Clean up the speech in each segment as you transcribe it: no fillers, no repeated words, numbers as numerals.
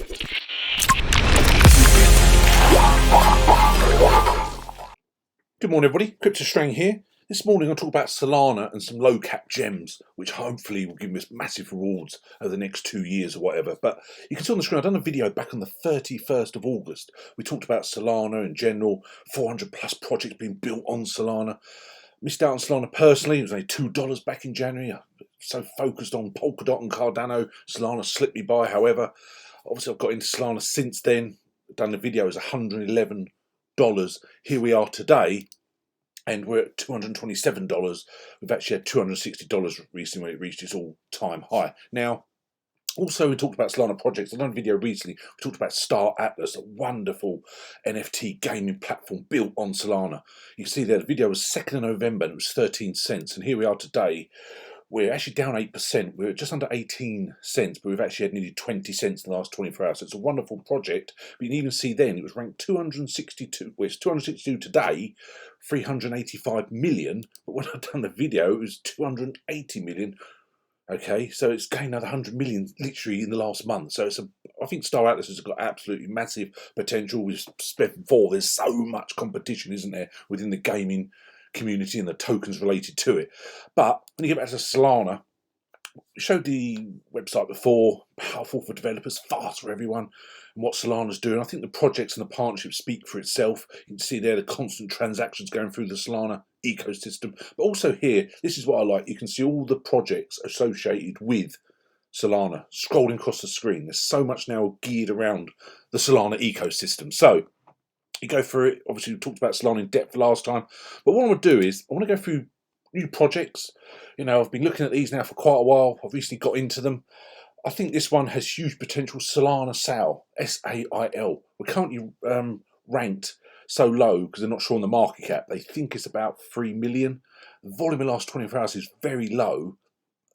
Good morning everybody, CryptoStrang here. This morning I'll talk about Solana and some low cap gems, which hopefully will give us massive rewards over the next 2 years or whatever. But you can see on the screen, I've done a video back on the 31st of August. We talked about Solana in general, 400 plus projects being built on Solana. Missed out on Solana personally, it was only $2 back in January. I'm so focused on Polkadot and Cardano, Solana slipped me by. However, obviously I've got into Solana since then. Done the video, it was $111. Here we are today, and we're at $227. We've actually had $260 recently when it reached its all-time high. Now, also we talked about Solana projects. I've done a video recently. We talked about Star Atlas, a wonderful NFT gaming platform built on Solana. You see there, the video was 2nd of November and it was 13 cents. And here we are today. We're actually down 8%. We're just under 18 cents, but we've actually had nearly 20 cents in the last 24 hours. So it's a wonderful project. But you can even see then it was ranked 262. Well, it's 262 today, 385 million. But when I've done the video, it was 280 million. Okay, so it's gained another 100 million literally in the last month. So I think Star Atlas has got absolutely massive potential. We've said before, there's so much competition, isn't there, within the gaming community and the tokens related to it. But when you get back to Solana, we showed the website before, powerful for developers, fast for everyone, and what Solana's doing. I think the projects and the partnerships speak for itself. You can see there the constant transactions going through the Solana ecosystem. But also here, this is what I like, you can see all the projects associated with Solana scrolling across the screen. There's so much now geared around the Solana ecosystem. So you go through it. Obviously, we talked about Solana in depth last time. But what I want to do is, I want to go through new projects. You know, I've been looking at these now for quite a while. I've recently got into them. I think this one has huge potential. Solanasail, S-A-I-L. We're currently ranked so low because they're not sure on the market cap. They think it's about 3 million. The volume in the last 24 hours is very low.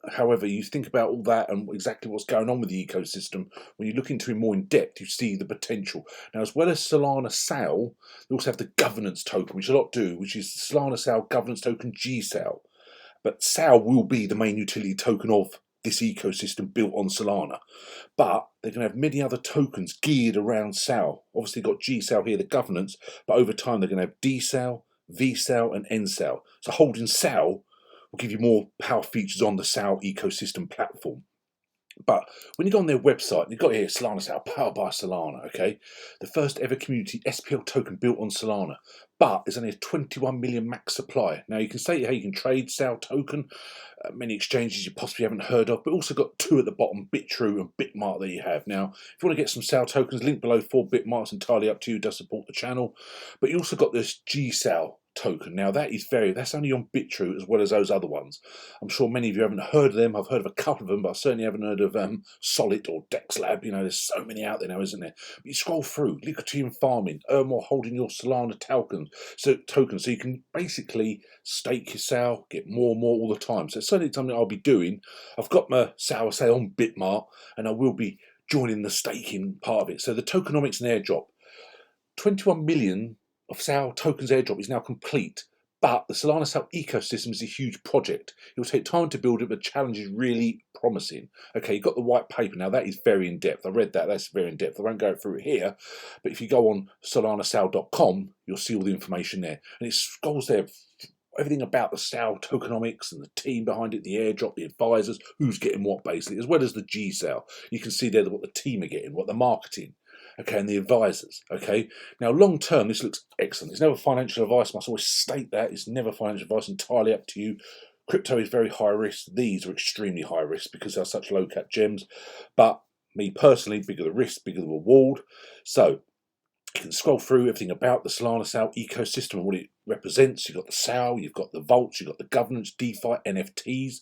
However, you think about all that and exactly what's going on with the ecosystem. When you look into it more in depth, you see the potential. Now, as well as Solanasail, they also have the governance token, which a lot do, which is the Solanasail governance token GSAIL. But SAIL will be the main utility token of this ecosystem built on Solana. But they're going to have many other tokens geared around SAIL. Obviously, got GSAIL here, the governance, but over time they're going to have DSAIL, VSAIL, and NSAIL. So holding SAIL will give you more power features on the SAIL ecosystem platform. But when you go on their website, you've got here Solanasail, powered by Solana, okay? The first ever community SPL token built on Solana. But there's only a 21 million max supply. Now you can say how you can trade SAIL token, many exchanges you possibly haven't heard of, but also got two at the bottom, Bitrue and Bitmart that you have. Now, if you want to get some SAIL tokens, link below for Bitmart's entirely up to you, does support the channel. But you also got this GSAIL token. Now that's only on Bitrue as well as those other ones. I'm sure many of you haven't heard of them. I've heard of a couple of them, but I certainly haven't heard of Solid or DexLab. You know, there's so many out there now, isn't there? But you scroll through, Liquidity farming, earn more holding your Solana tokens, so you can basically stake your SAIL, get more and more all the time. So it's certainly something I'll be doing. I've got my SAIL on Bitmart, and I will be joining the staking part of it. So the tokenomics and airdrop, 21 million of SAIL tokens airdrop is now complete, but the Solanasail ecosystem is a huge project. It will take time to build it, but the challenge is really promising. Okay, you've got the white paper. Now that is very in-depth. I read that. That's very in-depth. I won't go through it here, but if you go on solanasail.com, you'll see all the information there. And it scrolls there, everything about the SAIL tokenomics and the team behind it, the airdrop, the advisors, who's getting what basically, as well as the GSAIL. You can see there what the team are getting, what the marketing, okay, and the advisors, okay. Now, long term, this looks excellent. It's never financial advice. I must always state that. It's never financial advice, entirely up to you. Crypto is very high risk. These are extremely high risk because they're such low cap gems. But me personally, bigger the risk, bigger the reward. So you can scroll through everything about the Solanasail ecosystem and what it represents. You've got the SAIL, you've got the vaults, you've got the governance, DeFi, NFTs,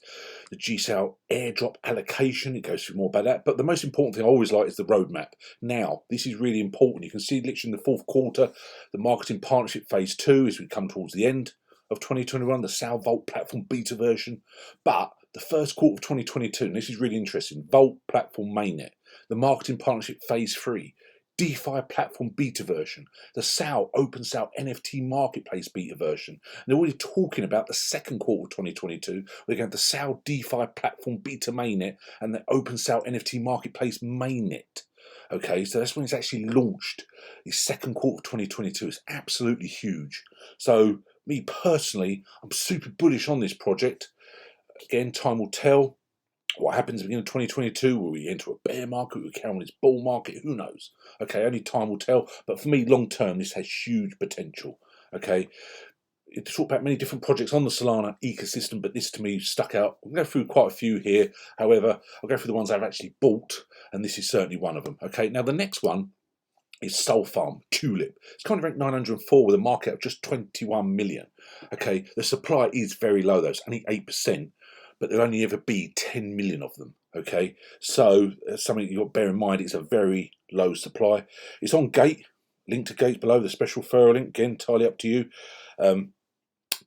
the GSAIL airdrop allocation. It goes through more about that. But the most important thing I always like is the roadmap. Now, this is really important. You can see literally in the fourth quarter, the marketing partnership phase 2 as we come towards the end of 2021, the SAIL Vault platform beta version. But the first quarter of 2022, and this is really interesting, Vault platform mainnet, the marketing partnership phase 3, DeFi platform beta version, the SAIL Open SAIL NFT marketplace beta version. And they're already talking about the second quarter of 2022. We're going to have the SAIL DeFi platform beta mainnet and the Open SAIL NFT marketplace mainnet. Okay, so that's when it's actually launched. The second quarter of 2022 is absolutely huge. So me personally, I'm super bullish on this project. Again, time will tell what happens at the beginning of 2022. Will we enter a bear market? Will we carry on this bull market? Who knows? Okay, only time will tell. But for me, long term, this has huge potential. Okay, to talk about many different projects on the Solana ecosystem, but this to me stuck out. We'll go through quite a few here. However, I'll go through the ones I've actually bought, and this is certainly one of them. Okay, now the next one is Solfarm, TULIP. It's currently ranked 904 with a market of just 21 million. Okay, the supply is very low though, it's only 8%, but there'll only ever be 10 million of them. Okay, so something you've got to bear in mind, it's a very low supply. It's on Gate, link to Gate below, the special referral link, again, entirely up to you.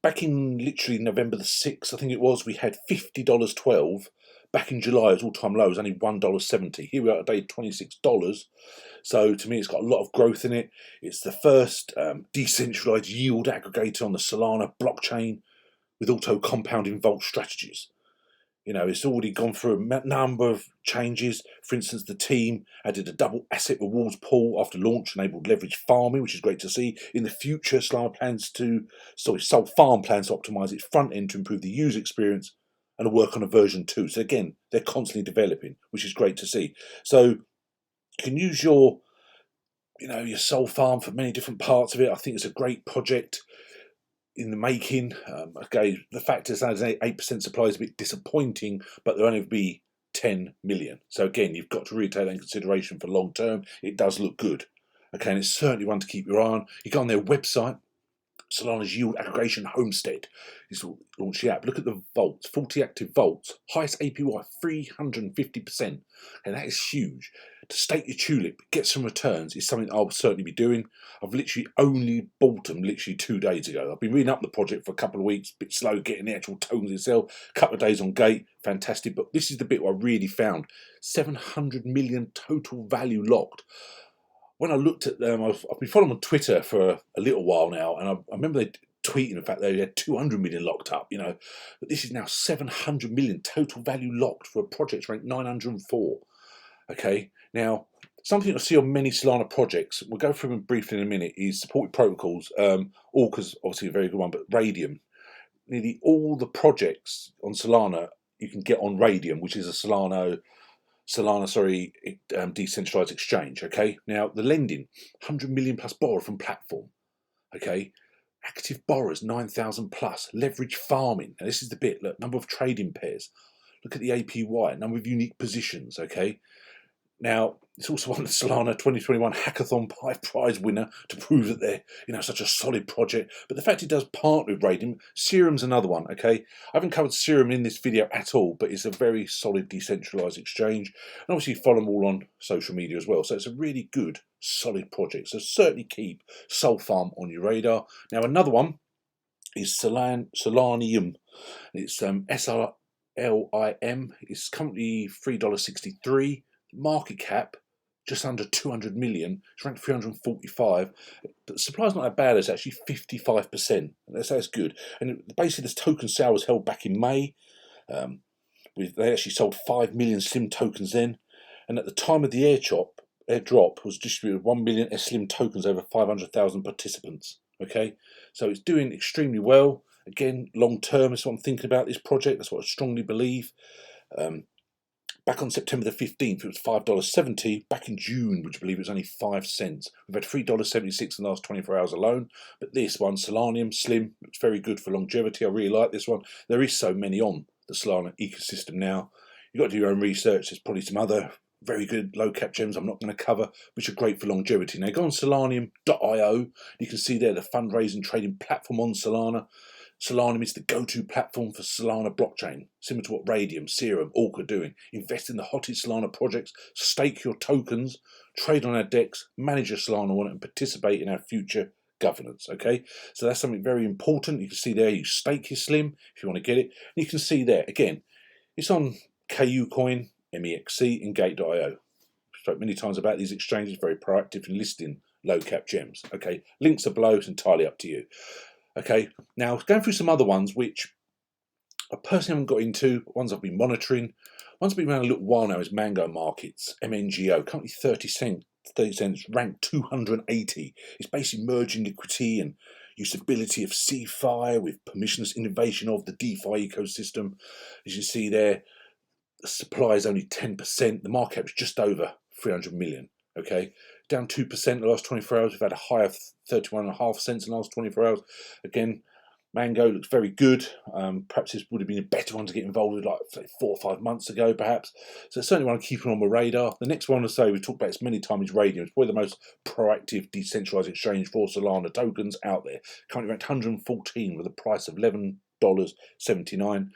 Back in literally November the 6th, I think it was, we had $50.12. Back in July, its all-time low was only $1.70. Here we are today, $26. So to me, it's got a lot of growth in it. It's the first decentralized yield aggregator on the Solana blockchain with auto-compounding vault strategies. You know, it's already gone through a number of changes. For instance, the team added a double asset rewards pool after launch, enabled leverage farming, which is great to see. In the future, Solfarm plans to optimize its front end to improve the user experience and work on a version 2. So again, they're constantly developing, which is great to see. So you can use your Solfarm for many different parts of it. I think it's a great project in the making. Okay, the fact is that 8% supply is a bit disappointing, but there'll only be 10 million. So again, you've got to really take that in consideration for long term. It does look good. Okay, and it's certainly one to keep your eye on. You go on their website, Solana's yield aggregation homestead. It's launched the app. Look at the vaults, 40 active vaults, highest APY 350%, and that is huge. To stake your tulip, get some returns is something I'll certainly be doing. I've literally only bought them literally 2 days ago. I've been reading up the project for a couple of weeks, a bit slow getting the actual tokens itself. A couple of days on Gate, fantastic. But this is the bit where I really found 700 million total value locked. When I looked at them, I've been following on Twitter for a little while now, and I remember they tweeting the fact they had 200 million locked up, you know, but this is now 700 million total value locked for a project ranked 904. Okay, now something I see on many Solana projects, we'll go through them briefly in a minute, is supported protocols. Orca's obviously a very good one, but Raydium. Nearly all the projects on Solana you can get on Raydium, which is a Solana decentralized exchange. Okay, now the lending, 100 million plus borrow from platform. Okay, active borrowers 9,000 plus. Leverage farming. Now this is the bit. Look, number of trading pairs. Look at the APY, number of unique positions. Okay. Now, it's also won the Solana 2021 Hackathon Prize winner to prove that they're, such a solid project. But the fact it does partner with Raydium, Serum's another one, okay? I haven't covered Serum in this video at all, but it's a very solid decentralized exchange. And obviously follow them all on social media as well. So it's a really good, solid project. So certainly keep Solfarm on your radar. Now, another one is Solanium. It's SLIM. It's currently $3.63. Market cap just under 200 million. It's ranked 345. But the supply's not that bad. It's actually 55%. That's good. And basically, this token sale was held back in May. They actually sold 5 million SLIM tokens then. And at the time of the airdrop was distributed 1 million SLIM tokens over 500,000 participants. Okay, so it's doing extremely well. Again, long term is what I'm thinking about this project. That's what I strongly believe. Back on September the 15th, it was $5.70. Back in June, would you believe it was only 5 cents? We've had $3.76 in the last 24 hours alone. But this one, Solanium, Slim, looks very good for longevity. I really like this one. There is so many on the Solana ecosystem now. You've got to do your own research. There's probably some other very good low cap gems I'm not going to cover, which are great for longevity. Now go on Solanium.io. You can see there the fundraising trading platform on Solana. Solanium is the go-to platform for Solana blockchain, similar to what Raydium, Serum, Orca are doing. Invest in the hottest Solana projects, stake your tokens, trade on our DEX, manage your Solana wallet, and participate in our future governance. Okay, so that's something very important. You can see there, you stake your Slim if you want to get it. And you can see there, again, it's on KuCoin, MEXC, and Gate.io. I've spoken many times about these exchanges, very proactive in listing low-cap gems. Okay, links are below, it's entirely up to you. Okay, now going through some other ones which I personally haven't got into, ones I've been monitoring. One's been around a little while now is Mango Markets, MNGO, currently 30 cents, ranked 280. It's basically merging liquidity and usability of CeFi with permissionless innovation of the DeFi ecosystem. As you see there, the supply is only 10%. The market cap is just over 300 million. Okay, down 2% in the last 24 hours. We've had a high of 31.5 cents in the last 24 hours. Again, Mango looks very good. Perhaps this would have been a better one to get involved with, like say 4 or 5 months ago, perhaps. So it's certainly one I'm keeping on my radar. The next one I say we've talked about this many times is Raydium. It's probably the most proactive decentralized exchange for Solana tokens out there. Currently ranked 114 with a price of $11.79.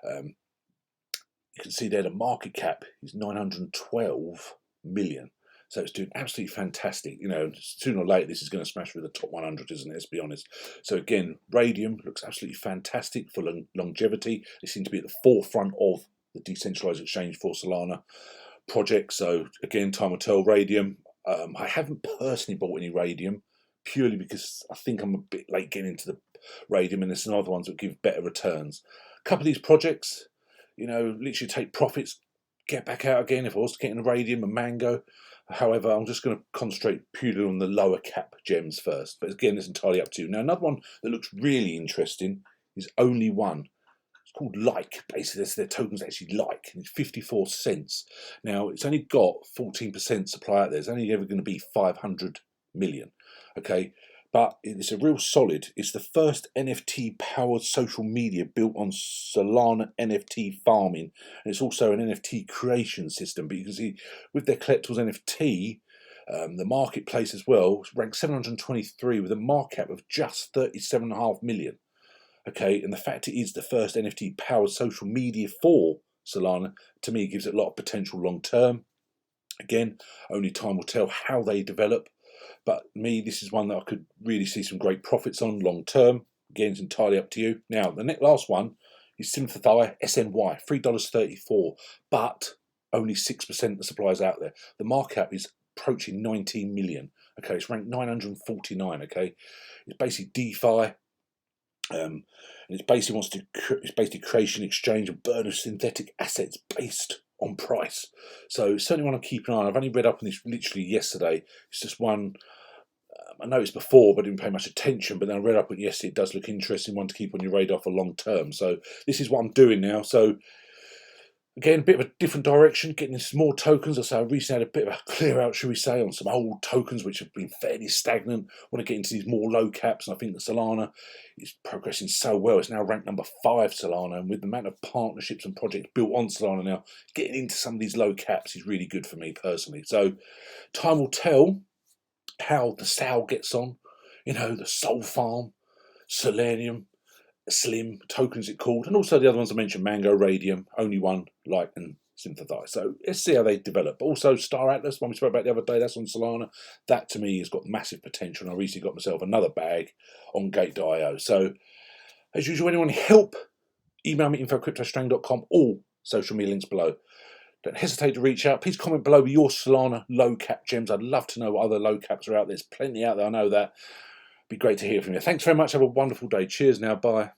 You can see there the market cap is 912 million. So it's doing absolutely fantastic. You know, sooner or later this is going to smash through the top 100, isn't it? Let's be honest. So again, Raydium looks absolutely fantastic for longevity. They seem to be at the forefront of the decentralized exchange for Solana project. So again, time will tell. Raydium. I haven't personally bought any Raydium purely because I think I'm a bit late getting into the Raydium, and there's some other ones that give better returns. A couple of these projects, you know, literally take profits, get back out again. If I was getting a Raydium and Mango. However, I'm just going to concentrate purely on the lower cap gems first. But again, it's entirely up to you. Now, another one that looks really interesting is Only One. It's called Like. Basically, their token's actually Like, and it's 54 cents. Now, it's only got 14% supply out there. It's only ever going to be 500 million. Okay, but it's a real solid. It's the first NFT-powered social media built on Solana NFT farming. And it's also an NFT creation system. But you can see with their collectibles NFT, the marketplace as well, ranked 723 with a market cap of just 37.5 million. Okay, and the fact it is the first NFT-powered social media for Solana, to me, gives it a lot of potential long term. Again, only time will tell how they develop. But me, this is one that I could really see some great profits on long term. Again, it's entirely up to you. Now, the next last one is Synthesy SNY, $3.34, but only 6% of the supply is out there. The market cap is approaching 19 million. Okay, it's ranked 949. Okay, it's basically DeFi. And it's basically creation, exchange, and burn of synthetic assets based on price. So certainly want to keep an eye on. I've only read up on this literally yesterday. It's just one I noticed before but didn't pay much attention, but then I read up on it yesterday. It does look interesting, one to keep on your radar for long term. So this is what I'm doing now. So again, a bit of a different direction, getting some more tokens. I say I recently had a bit of a clear out, shall we say, on some old tokens which have been fairly stagnant. I want to get into these more low caps, and I think that Solana is progressing so well. It's now ranked number 5, Solana, and with the amount of partnerships and projects built on Solana now, getting into some of these low caps is really good for me personally. So time will tell how the Sail gets on. You know, the Solfarm, Solanium, Slim tokens it called, and also the other ones I mentioned, Mango, Raydium, Only One, Like, and Synthesize. So let's see how they develop. But also Star Atlas, one we spoke about the other day, that's on Solana. That to me has got massive potential, and I recently got myself another bag on Gate.io. So as usual, anyone help, email me info@cryptostrang.com, all social media links below. Don't hesitate to reach out. Please comment below with your Solana low cap gems. I'd love to know what other low caps are out there. There's plenty out there, I know that. Be great to hear from you. Thanks very much. Have a wonderful day. Cheers now. Bye.